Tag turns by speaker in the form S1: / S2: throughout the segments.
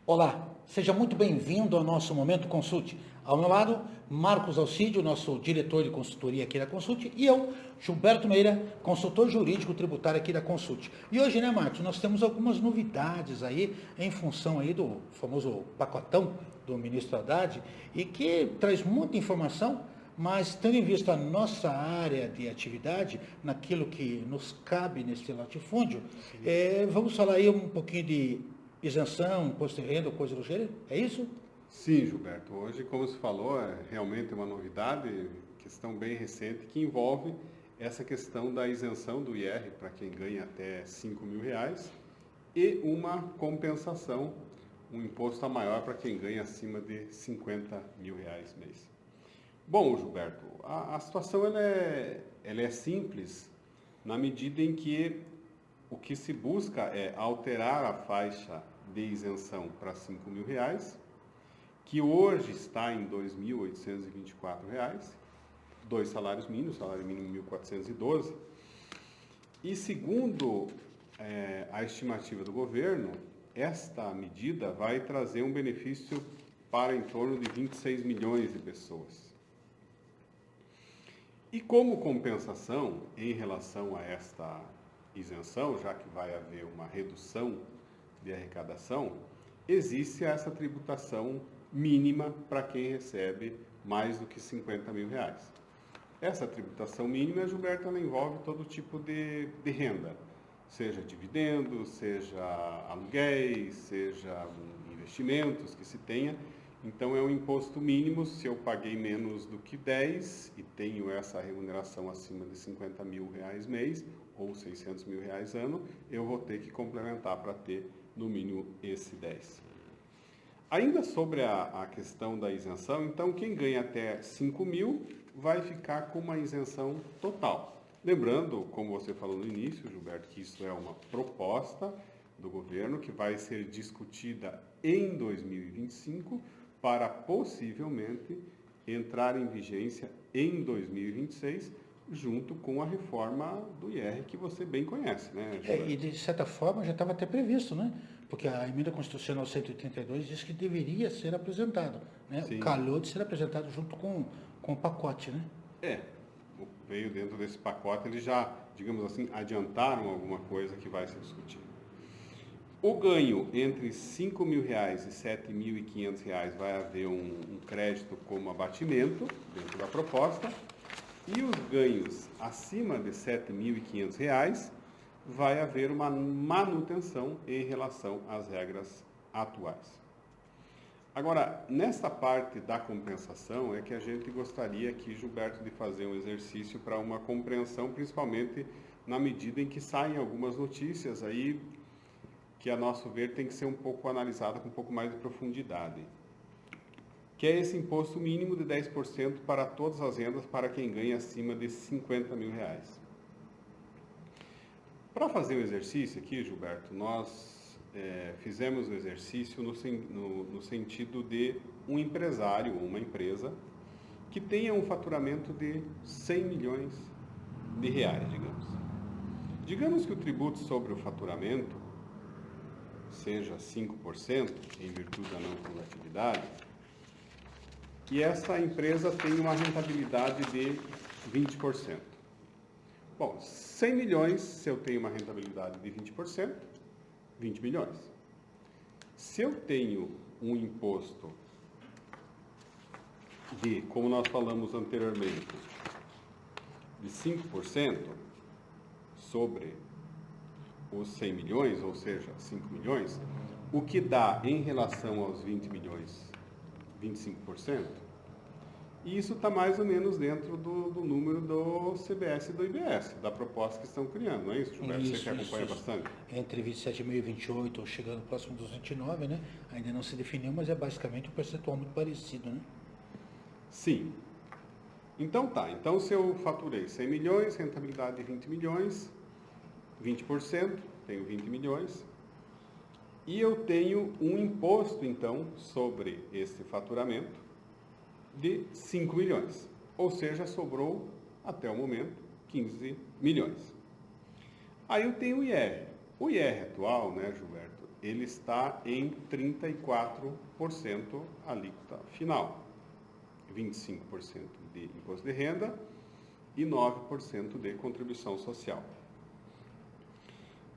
S1: Olá, seja muito bem-vindo ao nosso Momento Consulte. Ao meu lado, Marcos Alcídio, nosso diretor de consultoria aqui da Consulte, e eu, Gilberto Meira, consultor jurídico tributário aqui da Consulte. E hoje, né, Marcos, nós temos algumas novidades aí em função aí do famoso pacotão do ministro Haddad e que traz muita informação, mas tendo em vista a nossa área de atividade, naquilo que nos cabe nesse latifúndio, vamos falar aí um pouquinho de isenção, imposto de renda, coisa do gênero? É isso?
S2: Sim, Gilberto. Hoje, como se falou, é realmente uma novidade, questão bem recente, que envolve essa questão da isenção do IR para quem ganha até R$ 5.000 e uma compensação, um imposto a maior para quem ganha acima de R$ 50.000 mês. Bom, Gilberto, a situação ela é simples na medida em que o que se busca é alterar a faixa de isenção para R$ 5.000, que hoje está em R$ 2.824, dois salários mínimos, salário mínimo 1.412, e segundo a estimativa do governo, esta medida vai trazer um benefício para em torno de 26 milhões de pessoas. E como compensação em relação a esta isenção, já que vai haver uma redução de arrecadação, existe essa tributação mínima para quem recebe mais do que R$ 50.000. Essa tributação mínima, Gilberto, ela envolve todo tipo de renda, seja dividendos, seja aluguéis, seja investimentos que se tenha. Então é um imposto mínimo. Se eu paguei menos do que 10 e tenho essa remuneração acima de R$ 50.000 mês ou R$ 600.000 ano, eu vou ter que complementar para ter no mínimo esse 10. Ainda sobre a questão da isenção, então quem ganha até 5.000 vai ficar com uma isenção total. Lembrando, como você falou no início, Gilberto, que isso é uma proposta do governo que vai ser discutida em 2025 para possivelmente entrar em vigência em 2026, junto com a reforma do IR que você bem conhece, né, Gilberto?
S1: E de certa forma já estava até previsto, né? Porque a emenda constitucional 182 diz que deveria ser apresentado, né?
S2: Sim.
S1: Calhou de ser apresentado junto com o pacote, né?
S2: É, veio dentro desse pacote, eles já, digamos assim, adiantaram alguma coisa que vai ser discutida. O ganho entre R$ 5.000 e R$ 7.500 vai haver um crédito como abatimento dentro da proposta, e os ganhos acima de R$ 7.500 vai haver uma manutenção em relação às regras atuais. Agora, nessa parte da compensação é que a gente gostaria aqui, Gilberto, de fazer um exercício para uma compreensão, principalmente na medida em que saem algumas notícias aí que, a nosso ver, tem que ser um pouco analisada com um pouco mais de profundidade. Que é esse imposto mínimo de 10% para todas as rendas para quem ganha acima de R$ 50.000. Para fazer o exercício aqui, Gilberto, nós fizemos o exercício no sentido de um empresário ou uma empresa que tenha um faturamento de 100 milhões de reais, digamos. Digamos que o tributo sobre o faturamento seja 5%, em virtude da não cumulatividade, e essa empresa tem uma rentabilidade de 20%. Bom, 100 milhões, se eu tenho uma rentabilidade de 20%, 20 milhões. Se eu tenho um imposto de, como nós falamos anteriormente, de 5% sobre os 100 milhões, ou seja, 5 milhões, o que dá em relação aos 20 milhões, 25%, e isso está mais ou menos dentro do número do CBS e do IBS, da proposta que estão criando, não é isso, Gilberto? Você que acompanha bastante?
S1: Entre 27 mil e 28, ou chegando próximo dos 29, né? Ainda não se definiu, mas é basicamente um percentual muito parecido, né?
S2: Sim. Então tá, então se eu faturei 100 milhões, rentabilidade de 20 milhões, 20%, tenho 20 milhões, e eu tenho um imposto, então, sobre esse faturamento de 5 milhões, ou seja, sobrou, até o momento, 15 milhões. Aí eu tenho o IR, O IR atual, né, Gilberto, ele está em 34% alíquota final, 25% de imposto de renda e 9% de contribuição social.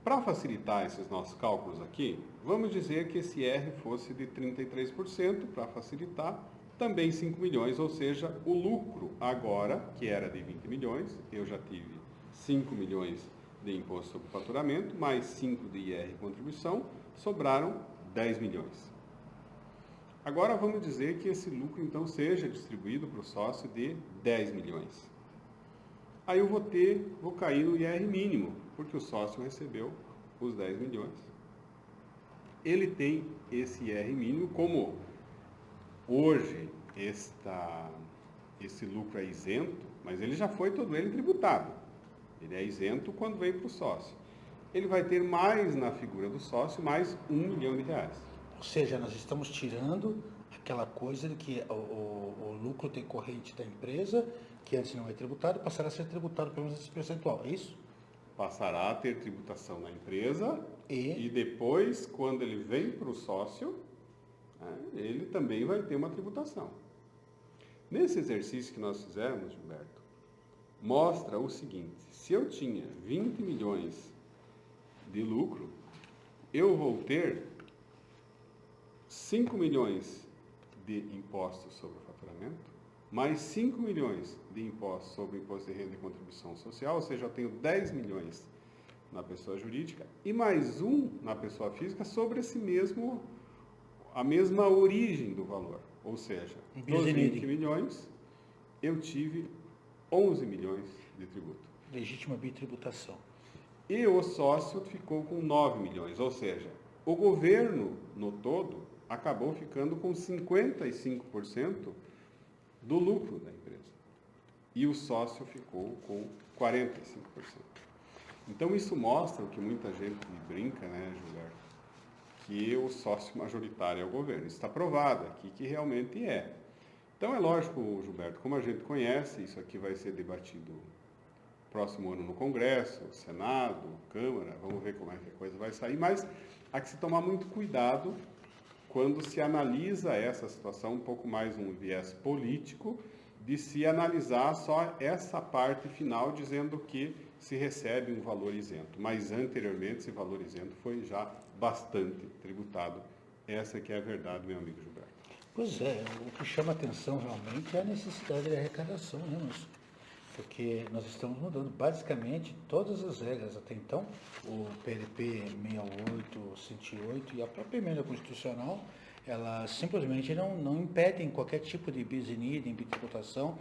S2: Para facilitar esses nossos cálculos aqui, vamos dizer que esse IR fosse de 33%, para facilitar, também 5 milhões, ou seja, o lucro agora, que era de 20 milhões, eu já tive 5 milhões de imposto sobre faturamento, mais 5 de IR e contribuição, sobraram 10 milhões. Agora vamos dizer que esse lucro então seja distribuído para o sócio de 10 milhões. Aí eu vou cair no IR mínimo, porque o sócio recebeu os 10 milhões. Ele tem esse IR mínimo, como hoje esse lucro é isento, mas ele já foi todo ele tributado. Ele é isento quando vem para o sócio. Ele vai ter mais na figura do sócio, mais R$1 milhão.
S1: Ou seja, nós estamos tirando aquela coisa de que o lucro decorrente da empresa, que antes não é tributado, passará a ser tributado pelo menos esse percentual, é isso?
S2: Passará a ter tributação na empresa e depois, quando ele vem para o sócio, ele também vai ter uma tributação. Nesse exercício que nós fizemos, Gilberto, mostra o seguinte: se eu tinha 20 milhões de lucro, eu vou ter 5 milhões de impostos sobre o faturamento, mais 5 milhões de impostos sobre imposto de renda e contribuição social, ou seja, eu tenho 10 milhões na pessoa jurídica e mais um na pessoa física sobre a mesma origem do valor. Ou seja, dos 20 milhões, eu tive 11 milhões de tributo.
S1: Legítima bitributação.
S2: E o sócio ficou com 9 milhões, ou seja, o governo no todo acabou ficando com 55% do lucro da empresa. E o sócio ficou com 45%. Então isso mostra o que muita gente brinca, né, Gilberto? Que o sócio majoritário é o governo. Isso está provado aqui que realmente é. Então é lógico, Gilberto, como a gente conhece, isso aqui vai ser debatido próximo ano no Congresso, Senado, Câmara, vamos ver como é que a coisa vai sair, mas há que se tomar muito cuidado quando se analisa essa situação, um pouco mais um viés político, de se analisar só essa parte final, dizendo que se recebe um valor isento. Mas anteriormente esse valor isento foi já bastante tributado. Essa que é a verdade, meu amigo Gilberto.
S1: Pois é, o que chama atenção realmente é a necessidade de arrecadação, né, moço? Porque nós estamos mudando basicamente todas as regras. Até então, o PLP 68, 108 e a própria emenda constitucional, elas simplesmente não impedem qualquer tipo de bis in idem, bitributação,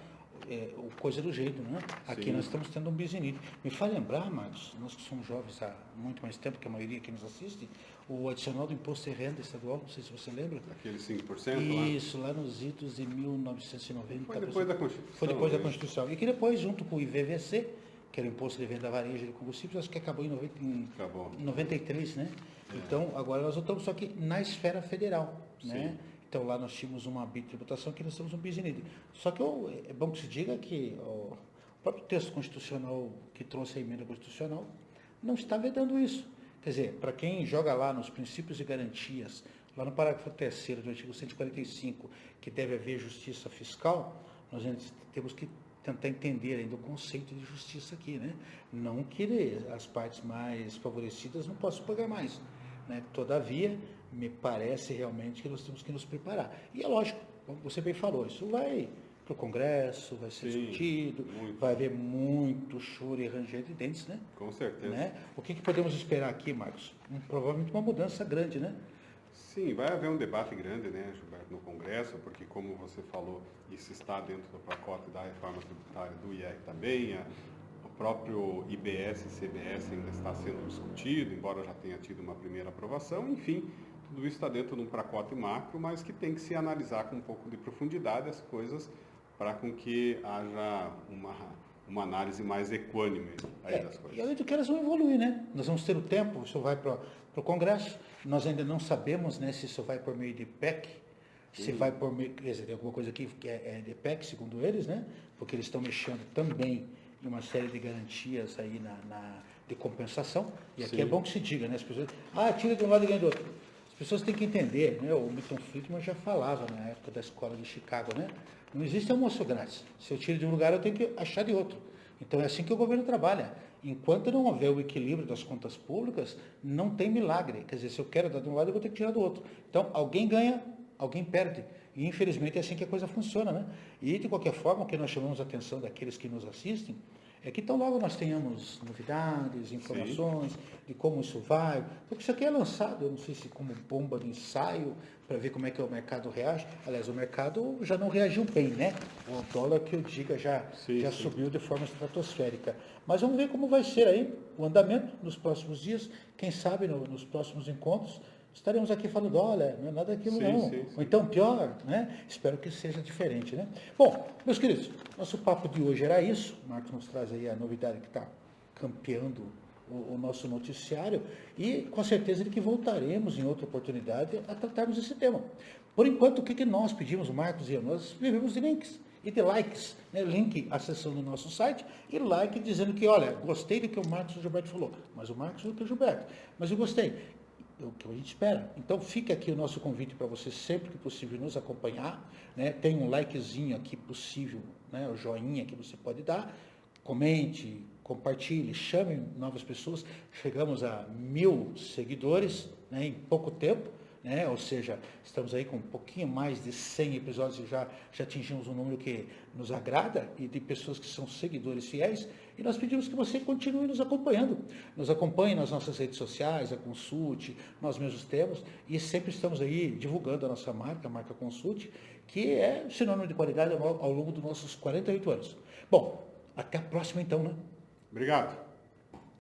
S1: coisa do jeito, né? Aqui
S2: Sim.
S1: nós estamos tendo um bis in idem. Me faz lembrar, Marcos, nós que somos jovens há muito mais tempo que a maioria que nos assiste, o adicional do imposto de renda estadual, não sei se você lembra.
S2: Aquele 5%?
S1: Isso, lá nos idos de 1990.
S2: Foi depois da Constituição.
S1: Foi depois da Constituição. E que depois, junto com o IVVC, que era o Imposto de Venda Varejo de Combustíveis, acho que acabou em 93, né? É. Então, agora nós voltamos só que na esfera federal, né? Então, lá nós tínhamos uma bitributação, aqui nós temos um bis in idem. Só que é bom que se diga que o próprio texto constitucional que trouxe a emenda constitucional não está vedando isso. Quer dizer, para quem joga lá nos princípios e garantias, lá no parágrafo 3º do artigo 145, que deve haver justiça fiscal, nós temos que tentar entender ainda o conceito de justiça aqui, né? Não que as partes mais favorecidas não possam pagar mais, né? Todavia, me parece realmente que nós temos que nos preparar. E é lógico, como você bem falou, isso vai para o Congresso, vai ser discutido, vai haver muito choro e ranger de dentes, né?
S2: Com certeza.
S1: Né? O que podemos esperar aqui, Marcos? Provavelmente uma mudança grande, né?
S2: Sim, vai haver um debate grande, né, Gilberto, no Congresso, porque como você falou, isso está dentro do pacote da reforma tributária do IR também, o próprio IBS e CBS ainda está sendo discutido, embora já tenha tido uma primeira aprovação, enfim, tudo isso está dentro de um pacote macro, mas que tem que se analisar com um pouco de profundidade as coisas para com que haja uma análise mais equânime aí das coisas.
S1: E além do que elas vão evoluir, né? Nós vamos ter o tempo, isso vai para o Congresso, nós ainda não sabemos, né, se isso vai por meio de PEC, se vai por meio, quer dizer, tem alguma coisa aqui que é de PEC, segundo eles, né? Porque eles estão mexendo também em uma série de garantias aí de compensação, e aqui
S2: Sim.
S1: é bom que se diga, né? As pessoas, tira de um lado e ganha do outro. As pessoas têm que entender, né? O Milton Friedman já falava na época da escola de Chicago, né? Não existe almoço grátis. Se eu tiro de um lugar, eu tenho que achar de outro. Então é assim que o governo trabalha. Enquanto não houver o equilíbrio das contas públicas, não tem milagre. Quer dizer, se eu quero dar de um lado, eu vou ter que tirar do outro. Então, alguém ganha, alguém perde. E infelizmente é assim que a coisa funciona, né? E de qualquer forma, o que nós chamamos a atenção daqueles que nos assistem é que tão logo nós tenhamos novidades, informações de como isso vai, porque isso aqui é lançado, eu não sei se como bomba de ensaio, para ver como é que o mercado reage. Aliás, o mercado já não reagiu bem, né? O dólar, que eu diga, já subiu de forma estratosférica. Mas vamos ver como vai ser aí o andamento nos próximos dias, quem sabe nos próximos encontros, estaremos aqui falando, olha, não é nada daquilo não. Ou então pior, né? Espero que seja diferente, né? Bom, meus queridos, nosso papo de hoje era isso. O Marcos nos traz aí a novidade que está campeando o nosso noticiário e com certeza de que voltaremos em outra oportunidade a tratarmos esse tema. Por enquanto, o que nós pedimos, o Marcos e eu? Nós vivemos de links e de likes, né? Link acessando o nosso site e like dizendo que, olha, gostei do que o Marcos e o Gilberto falou, mas o Marcos do que o Gilberto, mas eu gostei. É o que a gente espera. Então fica aqui o nosso convite para você sempre que possível nos acompanhar, né? Tem um likezinho aqui possível, né? O joinha que você pode dar, comente, compartilhe, chame novas pessoas. Chegamos a 1000 seguidores, né? Em pouco tempo, né? Ou seja, estamos aí com um pouquinho mais de 100 episódios e já atingimos um número que nos agrada e de pessoas que são seguidores fiéis. E nós pedimos que você continue nos acompanhando. Nos acompanhe nas nossas redes sociais, a Consulte, nós mesmos temos, e sempre estamos aí divulgando a nossa marca, a marca Consulte, que é sinônimo de qualidade ao longo dos nossos 48 anos. Bom, até a próxima então, né?
S2: Obrigado.